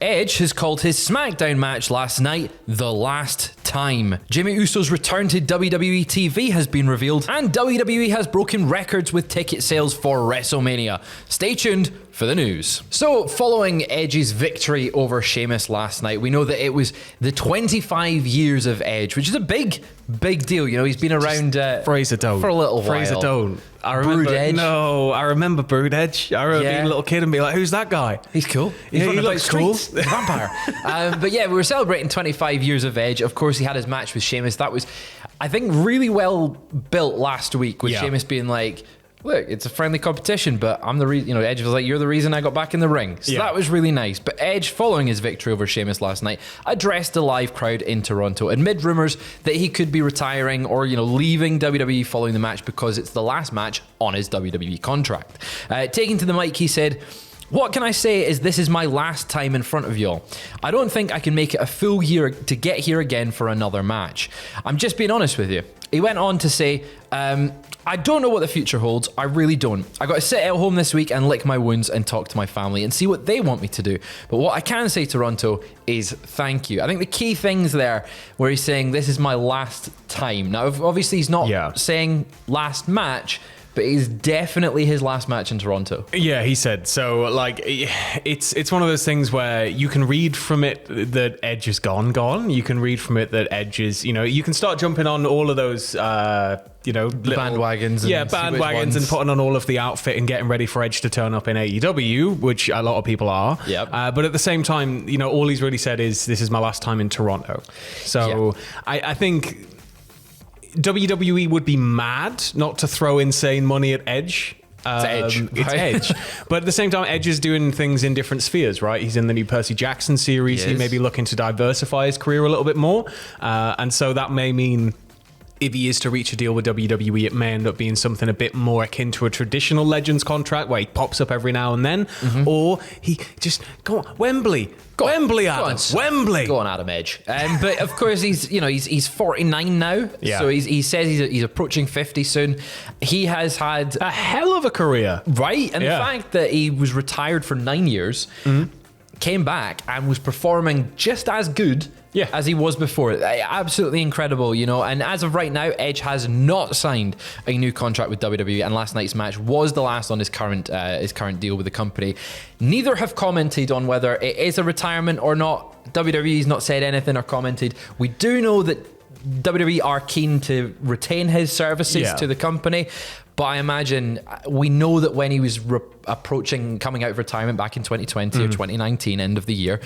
Edge has called his SmackDown match last night the last time. Jimmy Uso's return to WWE TV has been revealed, and WWE has broken records with ticket sales for WrestleMania. Stay tuned for the news. So, following Edge's victory over Sheamus last night, we know that it was the 25 years of Edge, which is a big deal. You know, he's been around Fraser don't. for a little while. Fraser don't. I remember Brood Edge. No, I remember Brood Edge. I remember being a little kid and being like, "Who's that guy?" He's cool. He's Yeah, he looks cool. He's a vampire. But yeah, we were celebrating 25 years of Edge. Of course, he had his match with Sheamus. That was, I think, really well built last week, with Sheamus being like, look, it's a friendly competition, but I'm the reason, you know, Edge was like, you're the reason I got back in the ring. So that was really nice. But Edge, following his victory over Sheamus last night, addressed the live crowd in Toronto amid rumors that he could be retiring or, you know, leaving WWE following the match because it's the last match on his WWE contract. Taking to the mic, he said, "What can I say is this is my last time in front of y'all. I don't think I can make it a full year to get here again for another match. I'm just being honest with you." He went on to say, "I don't know what the future holds. I really don't. I got to sit at home this week and lick my wounds and talk to my family and see what they want me to do. But what I can say, Toronto, is thank you." I think the key things there where he's saying this is my last time. Now, obviously he's not saying last match, but it's definitely his last match in Toronto. Yeah, he said. So, like, it's one of those things where you can read from it that Edge is gone. You can read from it that Edge is, you know, you can start jumping on all of those, you know, bandwagons. Bandwagons and putting on all of the outfit and getting ready for Edge to turn up in AEW, which a lot of people are. Yep. But at the same time, you know, all he's really said is, this is my last time in Toronto. So I think WWE would be mad not to throw insane money at Edge. It's Edge. But at the same time, Edge is doing things in different spheres, right? He's in the new Percy Jackson series. He may be looking to diversify his career a little bit more. And so that may mean, if he is to reach a deal with WWE, it may end up being something a bit more akin to a traditional Legends contract where he pops up every now and then. Or he just, go on, Wembley. Wembley, Adam. Wembley. Go on, Adam Edge. But of course, he's 49 now. Yeah. So he says he's approaching 50 soon. He has had a hell of a career. Right? And the fact that he was retired for 9 years, came back and was performing just as good as he was before. Absolutely incredible, you know. And as of right now, Edge has not signed a new contract with WWE, and last night's match was the last on his current deal with the company. Neither have commented on whether it is a retirement or not. WWE's not said anything or commented. We do know that WWE are keen to retain his services to the company. But I imagine, we know that when he was approaching coming out of retirement back in 2020 or 2019, end of the year,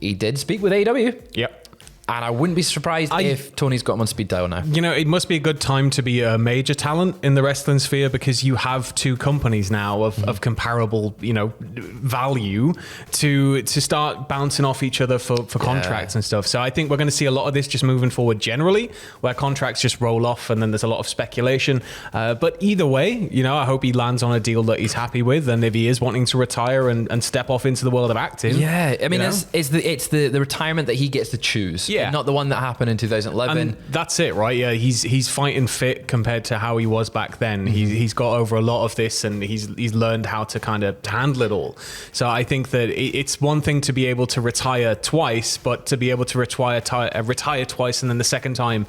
he did speak with AEW. Yep. And I wouldn't be surprised if Tony's got him on speed dial now. You know, it must be a good time to be a major talent in the wrestling sphere, because you have two companies now of comparable, you know, value to start bouncing off each other for contracts and stuff. So I think we're going to see a lot of this just moving forward generally, where contracts just roll off and then there's a lot of speculation. But either way, you know, I hope he lands on a deal that he's happy with. And if he is wanting to retire and step off into the world of acting. Yeah, I mean, it's the retirement that he gets to choose. Yeah. Not the one that happened in 2011. And that's it, right? Yeah, he's fighting fit compared to how he was back then. He's got over a lot of this, and he's learned how to kind of handle it all. So I think that it's one thing to be able to retire twice, but to be able to retire twice and then the second time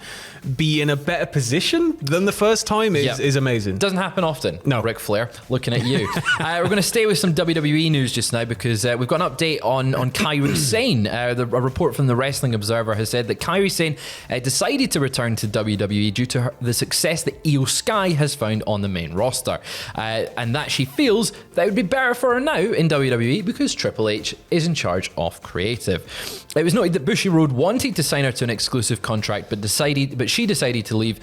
be in a better position than the first time is amazing. Doesn't happen often. No. Ric Flair, looking at you. We're going to stay with some WWE news just now, because we've got an update on Kairi Sane. A report from the Wrestling Observer has said that Kairi Sane decided to return to WWE due to the success that Io Sky has found on the main roster, and that she feels that it would be better for her now in WWE because Triple H is in charge of creative. It was noted that Bushy Road wanted to sign her to an exclusive contract, but she decided to leave.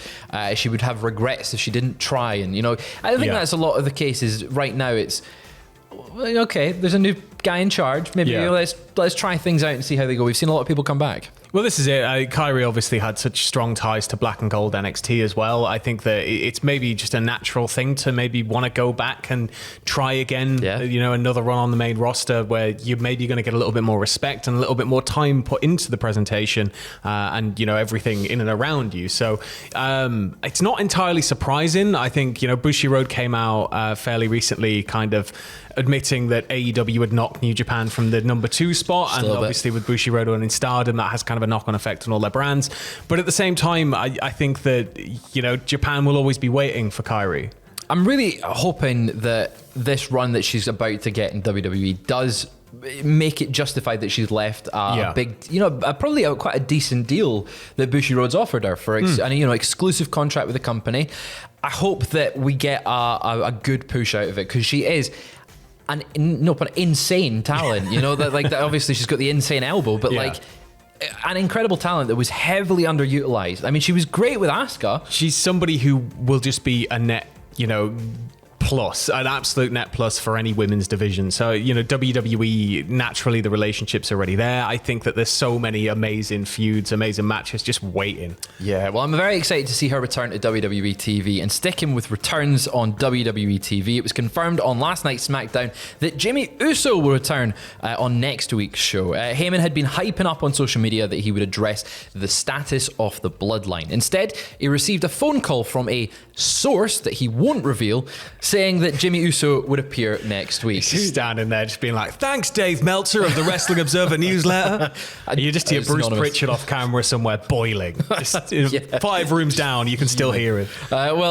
She would have regrets if she didn't try, and you know, I think that's a lot of the cases right now. It's okay, there's a new guy in charge. Maybe let's try things out and see how they go. We've seen a lot of people come back. Well, this is it. Kyrie obviously had such strong ties to Black and Gold NXT as well. I think that it's maybe just a natural thing to maybe want to go back and try again, another run on the main roster where you're maybe going to get a little bit more respect and a little bit more time put into the presentation and, everything in and around you. So it's not entirely surprising. I think, Bushiroad came out fairly recently kind of admitting that AEW would knock New Japan from the number 2 spot. And obviously with Bushiroad and in Stardom, that has kind of a knock-on effect on all their brands. But at the same time, I think that, Japan will always be waiting for Kyrie. I'm really hoping that this run that she's about to get in WWE does make it justified that she's left a big, probably quite a decent deal that Bushiroad's offered her for an exclusive contract with the company. I hope that we get a good push out of it, because she is an insane talent. That obviously she's got the insane elbow, but an incredible talent that was heavily underutilized. I mean, she was great with Asuka. She's somebody who will just be a net, plus, an absolute net plus for any women's division. So, WWE, naturally the relationship's already there. I think that there's so many amazing feuds, amazing matches just waiting. Yeah, well, I'm very excited to see her return to WWE TV. And sticking with returns on WWE TV, it was confirmed on last night's SmackDown that Jimmy Uso will return on next week's show. Heyman had been hyping up on social media that he would address the status of the bloodline. Instead, he received a phone call from a source that he won't reveal, saying that Jimmy Uso would appear next week. He's standing there just being like, thanks, Dave Meltzer of the Wrestling Observer newsletter. And you just hear Bruce Pritchard off camera somewhere boiling. Just, 5 rooms down, you can still hear him.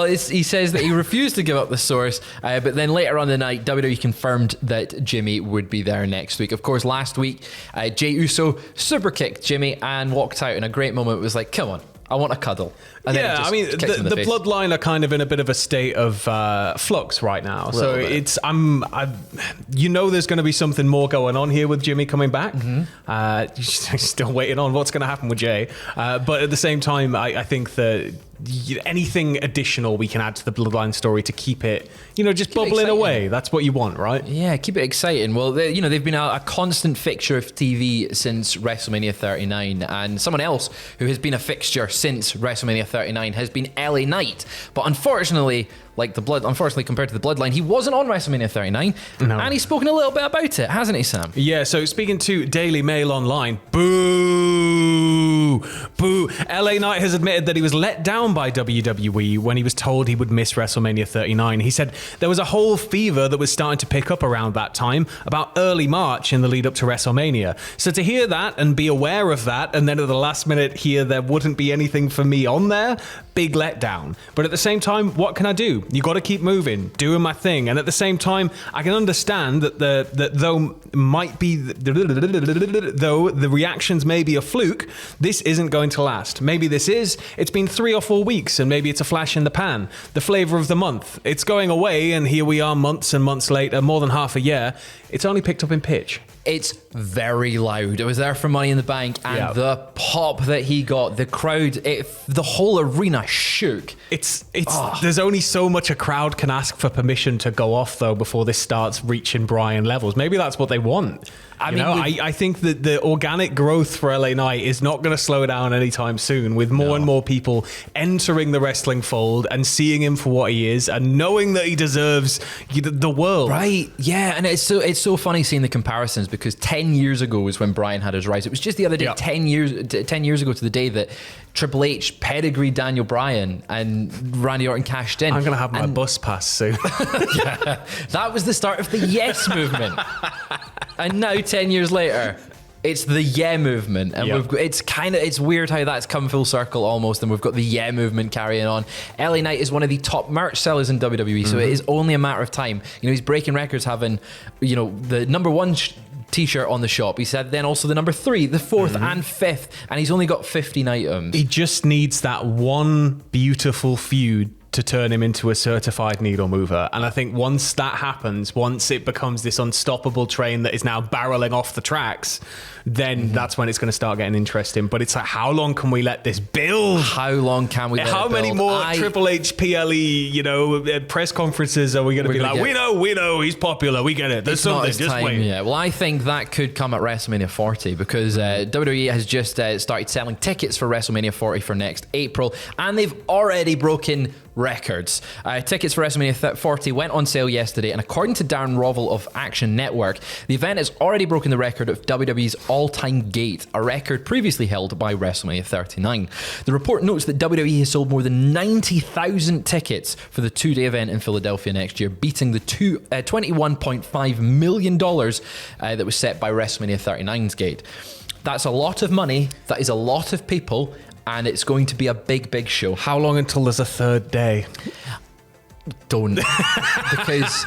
He says that he refused to give up the source, but then later on the night, WWE confirmed that Jimmy would be there next week. Of course, last week, Jey Uso super kicked Jimmy and walked out in a great moment. It was like, come on, I want a cuddle. And the bloodline are kind of in a bit of a state of flux right now. So it's there's going to be something more going on here with Jimmy coming back. Still waiting on what's going to happen with Jay. But at the same time, I think that anything additional we can add to the bloodline story to keep it, just bubbling away. That's what you want, right? Yeah, keep it exciting. Well, they've been a constant fixture of TV since WrestleMania 39, and someone else who has been a fixture since WrestleMania 39 has been LA Knight. But unfortunately, compared to the bloodline, he wasn't on WrestleMania 39, and he's spoken a little bit about it, hasn't he, Sam? Yeah, so speaking to Daily Mail Online, boo! LA Knight has admitted that he was let down by WWE when he was told he would miss WrestleMania 39. He said there was a whole fever that was starting to pick up around that time, about early March in the lead up to WrestleMania. So to hear that and be aware of that, and then at the last minute hear there wouldn't be anything for me on there, big letdown. But at the same time, what can I do? You got to keep moving, doing my thing. And at the same time, I can understand that though the reactions may be a fluke, this isn't going to last. Maybe it's been 3 or 4 weeks, and maybe it's a flash in the pan. The flavor of the month. It's going away, and here we are months and months later, more than half a year. It's only picked up in pitch. It's very loud. It was there for Money in the Bank, and the pop that he got, the crowd, the whole arena shook. There's only so much a crowd can ask for permission to go off, though, before this starts reaching Bryan levels. Maybe that's what they want. I think that the organic growth for LA Knight is not going to slow down anytime soon, with more and more people entering the wrestling fold and seeing him for what he is and knowing that he deserves the world. Right, yeah, and it's so funny seeing the comparisons, because 10 years ago was when Bryan had his rise. It was just the other day, 10 years ago to the day that Triple H pedigreed Daniel Bryan and Randy Orton cashed in. I'm going to have my bus pass soon. That was the start of the Yes movement. And now, 10 years later, it's the Yeah movement. And it's weird how that's come full circle almost, and we've got the Yeah movement carrying on. LA Knight is one of the top merch sellers in WWE, so it is only a matter of time. He's breaking records, having, the number 1 t-shirt on the shop. He said then also the number 3, the 4th and 5th, and he's only got 15 items. He just needs that one beautiful feud to turn him into a certified needle mover. And I think once that happens, once it becomes this unstoppable train that is now barreling off the tracks, then that's when it's going to start getting interesting. But it's like, how long can we let this build? How long can we let How it many build? more Triple H PLE, press conferences are we going to be like, we know, he's popular, we get it. There's something, just wait. Yeah, well, I think that could come at WrestleMania 40 because WWE has just started selling tickets for WrestleMania 40 for next April, and they've already broken records. Tickets for WrestleMania 40 went on sale yesterday, and according to Darren Rovell of Action Network, the event has already broken the record of WWE's all-time gate, a record previously held by WrestleMania 39. The report notes that WWE has sold more than 90,000 tickets for the two-day event in Philadelphia next year, beating the $21.5 million that was set by WrestleMania 39's gate. That's a lot of money. That is a lot of people. And it's going to be a big, big show. How long until there's a third day? Don't. Because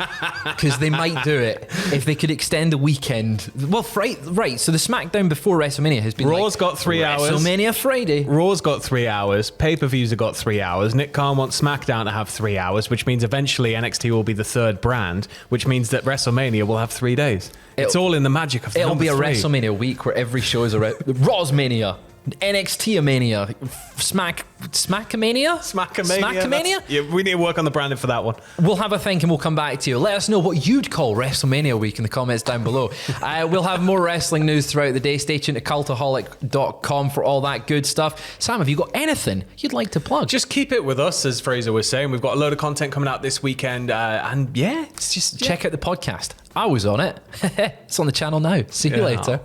they might do it. If they could extend the weekend. Well, right. So the SmackDown before WrestleMania has been Raw's got 3 hours. WrestleMania Friday. Raw's got 3 hours. Pay-per-views have got 3 hours. Nick Khan wants SmackDown to have 3 hours, which means eventually NXT will be the third brand, which means that WrestleMania will have 3 days. It's all in the magic of the It'll be a 3. WrestleMania week where every show is Raw's Mania. NXT Mania, Smackamania? Smackamania? Yeah, we need to work on the branding for that one. We'll have a think and we'll come back to you. Let us know what you'd call WrestleMania week in the comments down below. We'll have more wrestling news throughout the day. Stay tuned to cultaholic.com for all that good stuff. Sam, have you got anything you'd like to plug? Just keep it with us, as Fraser was saying. We've got a load of content coming out this weekend. And yeah, it's just... Check out the podcast. I was on it. It's on the channel now. See you later.